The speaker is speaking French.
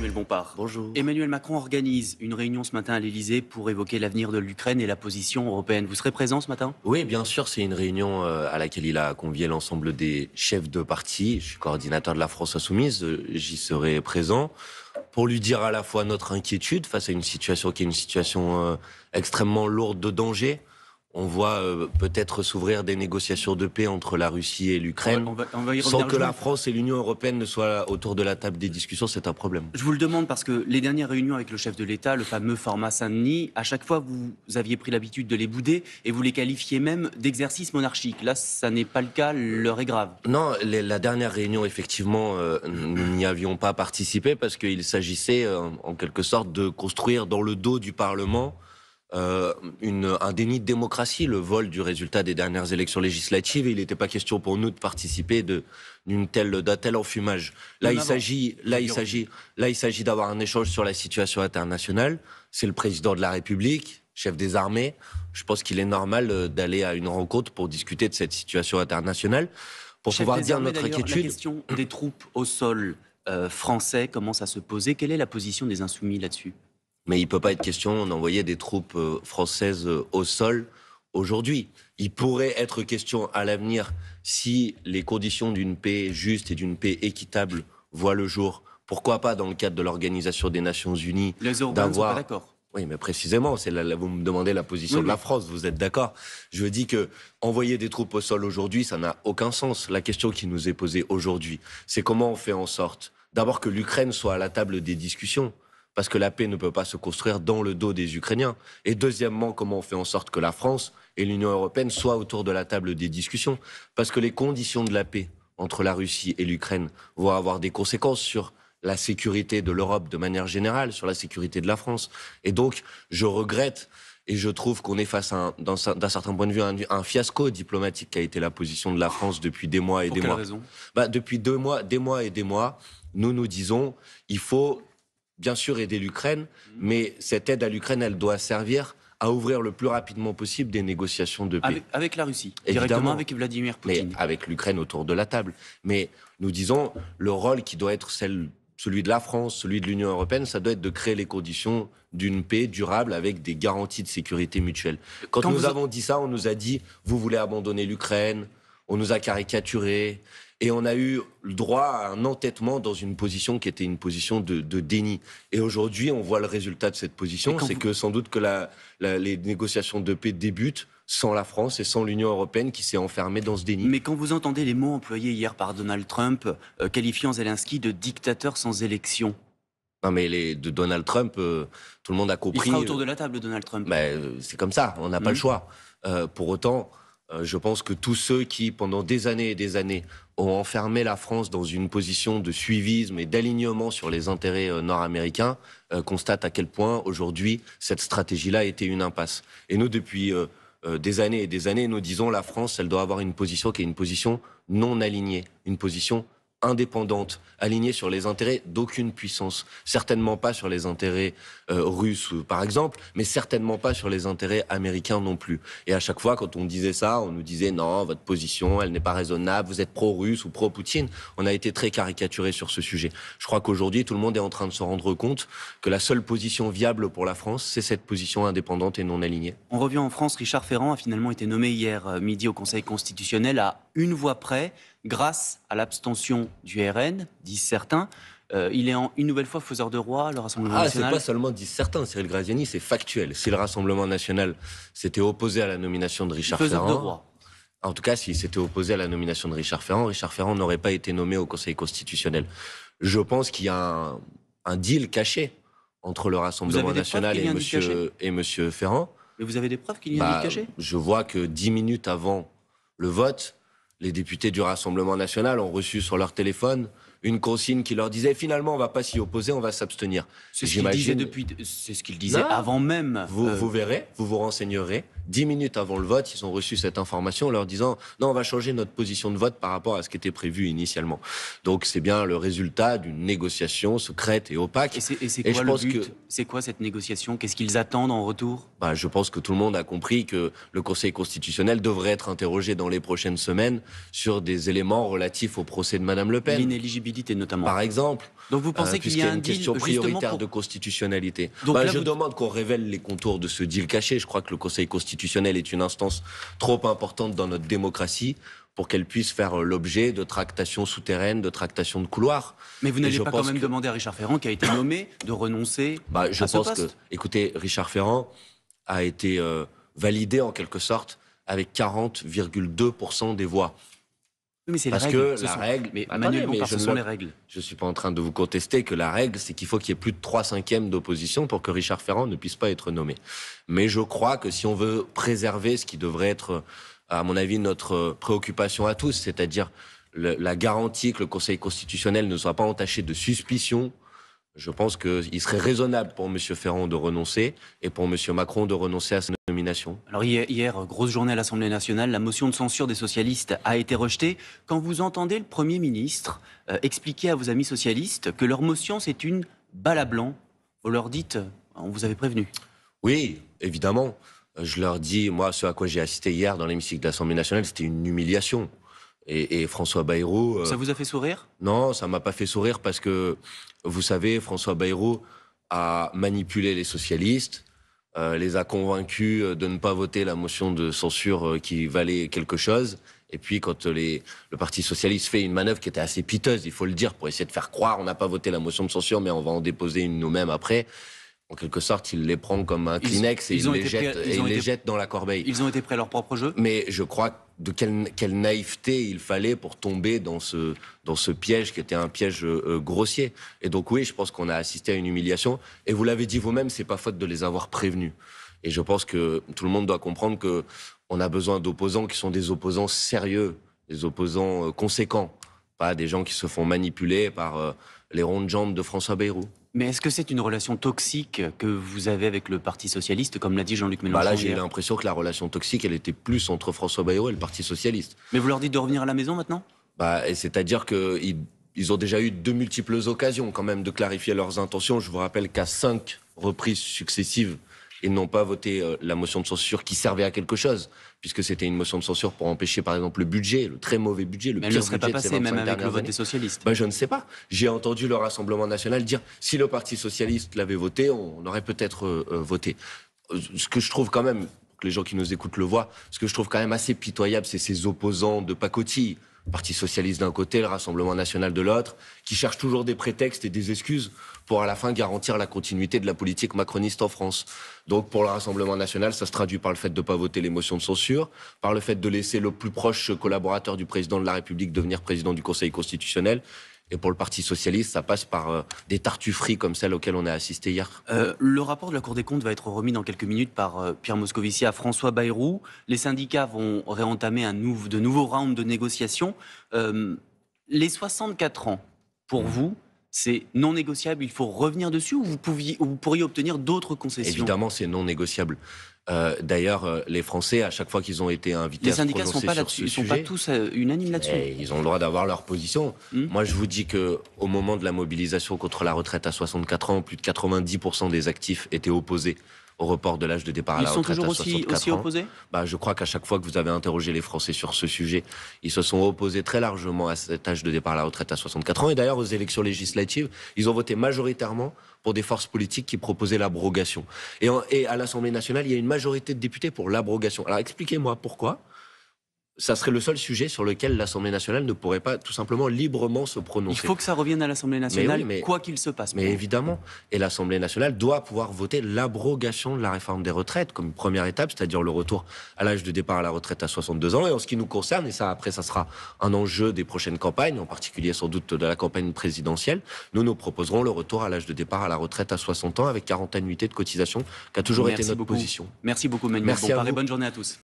Emmanuel Bompard. Bonjour. Emmanuel Macron organise une réunion ce matin à l'Élysée pour évoquer l'avenir de l'Ukraine et la position européenne. Vous serez présent ce matin? Oui, bien sûr, c'est une réunion à laquelle il a convié l'ensemble des chefs de parti. Je suis coordinateur de la France Insoumise, j'y serai présent pour lui dire à la fois notre inquiétude face à une situation qui est une situation extrêmement lourde de danger. On voit peut-être s'ouvrir des négociations de paix entre la Russie et l'Ukraine. On va y Sans revenir. que la France et l'Union européenne ne soient autour de la table des discussions, c'est un problème. Je vous le demande parce que les dernières réunions avec le chef de l'État, le fameux format Saint-Denis, à chaque fois vous aviez pris l'habitude de les bouder et vous les qualifiez même d'exercice monarchique. Là, ça n'est pas le cas, l'heure est grave. Non, la dernière réunion, effectivement, nous n'y avions pas participé parce qu'il s'agissait, en quelque sorte, de construire dans le dos du Parlement un déni de démocratie, le vol du résultat des dernières élections législatives, et il n'était pas question pour nous de participer d'un tel enfumage. Là, il s'agit d'avoir un échange sur la situation internationale. C'est le président de la République, chef des armées. Je pense qu'il est normal d'aller à une rencontre pour discuter de cette situation internationale, pour pouvoir dire notre inquiétude. La question des troupes au sol français commence à se poser. Quelle est la position des Insoumis là-dessus? Mais il ne peut pas être question d'envoyer des troupes françaises au sol aujourd'hui. Il pourrait être question à l'avenir, si les conditions d'une paix juste et d'une paix équitable voient le jour, pourquoi pas dans le cadre de l'Organisation des Nations Unies. Les Européens ne sont pas d'accord. Oui, mais précisément, vous me demandez la position de la France, vous êtes d'accord? Je dis que envoyer des troupes au sol aujourd'hui, ça n'a aucun sens. La question qui nous est posée aujourd'hui, c'est comment on fait en sorte, d'abord, que l'Ukraine soit à la table des discussions, parce que la paix ne peut pas se construire dans le dos des Ukrainiens. Et deuxièmement, comment on fait en sorte que la France et l'Union européenne soient autour de la table des discussions. Parce que les conditions de la paix entre la Russie et l'Ukraine vont avoir des conséquences sur la sécurité de l'Europe de manière générale, sur la sécurité de la France. Et donc, je regrette et je trouve qu'on est face à, d'un certain point de vue, un fiasco diplomatique qui a été la position de la France depuis des mois et des mois. Pour quelle raison? Depuis des mois et des mois, nous disons, il faut bien sûr aider l'Ukraine, mais cette aide à l'Ukraine, elle doit servir à ouvrir le plus rapidement possible des négociations de paix. Avec la Russie, évidemment, directement avec Vladimir Poutine. Mais avec l'Ukraine autour de la table. Mais nous disons, le rôle qui doit être celui de la France, celui de l'Union européenne, ça doit être de créer les conditions d'une paix durable avec des garanties de sécurité mutuelle. Quand nous avons dit ça, on nous a dit, vous voulez abandonner l'Ukraine, on nous a caricaturés. Et on a eu le droit à un entêtement dans une position qui était une position de déni. Et aujourd'hui, on voit le résultat de cette position. C'est que sans doute que les négociations de paix débutent sans la France et sans l'Union européenne qui s'est enfermée dans ce déni. Mais quand vous entendez les mots employés hier par Donald Trump, qualifiant Zelensky de dictateur sans élection. Non mais de Donald Trump, tout le monde a compris. Il sera autour de la table, Donald Trump. C'est comme ça, on n'a pas le choix. Pour autant, je pense que tous ceux qui, pendant des années et des années, ont enfermé la France dans une position de suivisme et d'alignement sur les intérêts nord-américains, constatent à quel point, aujourd'hui, cette stratégie-là était une impasse. Et nous, depuis des années et des années, nous disons la France, elle doit avoir une position qui est une position non alignée, une position indépendante, alignée sur les intérêts d'aucune puissance. Certainement pas sur les intérêts russes, par exemple, mais certainement pas sur les intérêts américains non plus. Et à chaque fois, quand on disait ça, on nous disait « Non, votre position, elle n'est pas raisonnable, vous êtes pro-russe ou pro-Poutine ». On a été très caricaturé sur ce sujet. Je crois qu'aujourd'hui, tout le monde est en train de se rendre compte que la seule position viable pour la France, c'est cette position indépendante et non alignée. On revient en France. Richard Ferrand a finalement été nommé hier midi au Conseil constitutionnel à une voix près, grâce à l'abstention du RN, disent certains. Il est une nouvelle fois faiseur de roi, le Rassemblement national. C'est pas seulement disent certains, Cyril Graziani, c'est factuel. Si le Rassemblement national s'était opposé à la nomination de Richard faiseur Ferrand... de roi. En tout cas, s'il s'était opposé à la nomination de Richard Ferrand n'aurait pas été nommé au Conseil constitutionnel. Je pense qu'il y a un deal caché entre le Rassemblement national et monsieur Ferrand. Mais vous avez des preuves qu'il y a un deal caché? Je vois que 10 minutes avant le vote, les députés du Rassemblement national ont reçu sur leur téléphone une consigne qui leur disait finalement on va pas s'y opposer, on va s'abstenir. C'est ce qu'il disait avant même. Vous verrez, vous vous renseignerez. 10 minutes avant le vote, ils ont reçu cette information en leur disant non, on va changer notre position de vote par rapport à ce qui était prévu initialement. Donc c'est bien le résultat d'une négociation secrète et opaque. Et c'est quoi le but? C'est quoi cette négociation? Qu'est-ce qu'ils attendent en retour? Je pense que tout le monde a compris que le Conseil constitutionnel devrait être interrogé dans les prochaines semaines sur des éléments relatifs au procès de Madame Le Pen. L'inéligibilité liquidités notamment. Par exemple. Donc vous pensez qu'il y a un une deal question justement prioritaire de constitutionnalité. Donc là, Je demande qu'on révèle les contours de ce deal caché. Je crois que le Conseil constitutionnel est une instance trop importante dans notre démocratie pour qu'elle puisse faire l'objet de tractations souterraines, de tractations de couloirs. Mais vous n'allez pas quand même demander à Richard Ferrand, qui a été nommé, de renoncer je à ce pense poste. que, écoutez, Richard Ferrand a été validé en quelque sorte avec 40,2% des voix. Oui, mais c'est Parce règle. que la règle... Mais Manuel Bompard, ce sont les règles. Je ne suis pas en train de vous contester que la règle, c'est qu'il faut qu'il y ait plus de 3/5 d'opposition pour que Richard Ferrand ne puisse pas être nommé. Mais je crois que si on veut préserver ce qui devrait être, à mon avis, notre préoccupation à tous, c'est-à-dire la garantie que le Conseil constitutionnel ne soit pas entaché de suspicion, je pense qu'il serait raisonnable pour M. Ferrand de renoncer et pour M. Macron de renoncer à sa nomination. Alors hier, grosse journée à l'Assemblée nationale, la motion de censure des socialistes a été rejetée. Quand vous entendez le Premier ministre expliquer à vos amis socialistes que leur motion c'est une balle à blanc, vous leur dites, on vous avait prévenu. Oui, évidemment. Je leur dis, moi, ce à quoi j'ai assisté hier dans l'hémicycle de l'Assemblée nationale, c'était une humiliation. Et François Bayrou... Ça vous a fait sourire? Non, ça m'a pas fait sourire parce que, vous savez, François Bayrou a manipulé les socialistes, les a convaincus de ne pas voter la motion de censure qui valait quelque chose. Et puis, quand le Parti socialiste fait une manœuvre qui était assez piteuse, il faut le dire, pour essayer de faire croire on n'a pas voté la motion de censure, mais on va en déposer une nous-mêmes après. En quelque sorte, il les prend comme un Kleenex et il les jette dans la corbeille. Ils ont été prêts à leur propre jeu. Mais je crois de quelle naïveté il fallait pour tomber dans ce piège qui était un piège grossier. Et donc oui, je pense qu'on a assisté à une humiliation. Et vous l'avez dit vous-même, c'est pas faute de les avoir prévenus. Et je pense que tout le monde doit comprendre que on a besoin d'opposants qui sont des opposants sérieux, des opposants conséquents, pas des gens qui se font manipuler par les rondes jambes de François Bayrou. Mais est-ce que c'est une relation toxique que vous avez avec le Parti socialiste, comme l'a dit Jean-Luc Mélenchon Là, j'ai hier? l'impression que la relation toxique, elle était plus entre François Bayrou et le Parti socialiste. Mais vous leur dites de revenir à la maison maintenant? Et c'est-à-dire qu'ils ont déjà eu de multiples occasions quand même de clarifier leurs intentions. Je vous rappelle qu'à 5 reprises successives, ils n'ont pas voté la motion de censure qui servait à quelque chose, puisque c'était une motion de censure pour empêcher, par exemple, le budget, le très mauvais budget, le pire budget de ces 25 dernières années. Mais elle ne serait pas passée, même avec le vote des socialistes. Je ne sais pas. J'ai entendu le Rassemblement national dire si le Parti socialiste l'avait voté, on aurait peut-être voté. Ce que je trouve quand même, que les gens qui nous écoutent le voient, ce que je trouve quand même assez pitoyable, c'est ces opposants de pacotille. Le Parti socialiste d'un côté, le Rassemblement national de l'autre, qui cherchent toujours des prétextes et des excuses pour à la fin garantir la continuité de la politique macroniste en France. Donc pour le Rassemblement national, ça se traduit par le fait de ne pas voter les motions de censure, par le fait de laisser le plus proche collaborateur du président de la République devenir président du Conseil constitutionnel. Et pour le Parti socialiste, ça passe par des tartufferies comme celles auxquelles on a assisté hier. Le rapport de la Cour des comptes va être remis dans quelques minutes par Pierre Moscovici à François Bayrou. Les syndicats vont réentamer de nouveaux rounds de négociations. Les 64 ans, pour vous, c'est non négociable, il faut revenir dessus, ou vous pourriez obtenir d'autres concessions? Évidemment, c'est non négociable. D'ailleurs, les Français, à chaque fois qu'ils ont été invités à se prononcer sur ce sujet... Les syndicats ne sont pas tous unanimes là-dessus. Ils ont le droit d'avoir leur position. Moi, je vous dis qu'au moment de la mobilisation contre la retraite à 64 ans, plus de 90% des actifs étaient opposés au report de l'âge de départ à la retraite à 64 ans. Ils sont toujours aussi opposés? Je crois qu'à chaque fois que vous avez interrogé les Français sur ce sujet, ils se sont opposés très largement à cet âge de départ à la retraite à 64 ans. Et d'ailleurs, aux élections législatives, ils ont voté majoritairement pour des forces politiques qui proposaient l'abrogation. Et à l'Assemblée nationale, il y a une majorité de députés pour l'abrogation. Alors expliquez-moi pourquoi ça serait le seul sujet sur lequel l'Assemblée nationale ne pourrait pas tout simplement librement se prononcer. Il faut que ça revienne à l'Assemblée nationale, quoi qu'il se passe. Mais évidemment. Et l'Assemblée nationale doit pouvoir voter l'abrogation de la réforme des retraites comme première étape, c'est-à-dire le retour à l'âge de départ à la retraite à 62 ans. Et en ce qui nous concerne, et ça après ça sera un enjeu des prochaines campagnes, en particulier sans doute de la campagne présidentielle, nous proposerons le retour à l'âge de départ à la retraite à 60 ans avec 40 annuités de cotisation, qui a toujours été notre position. Merci beaucoup Manuel Bompard et bonne journée à tous.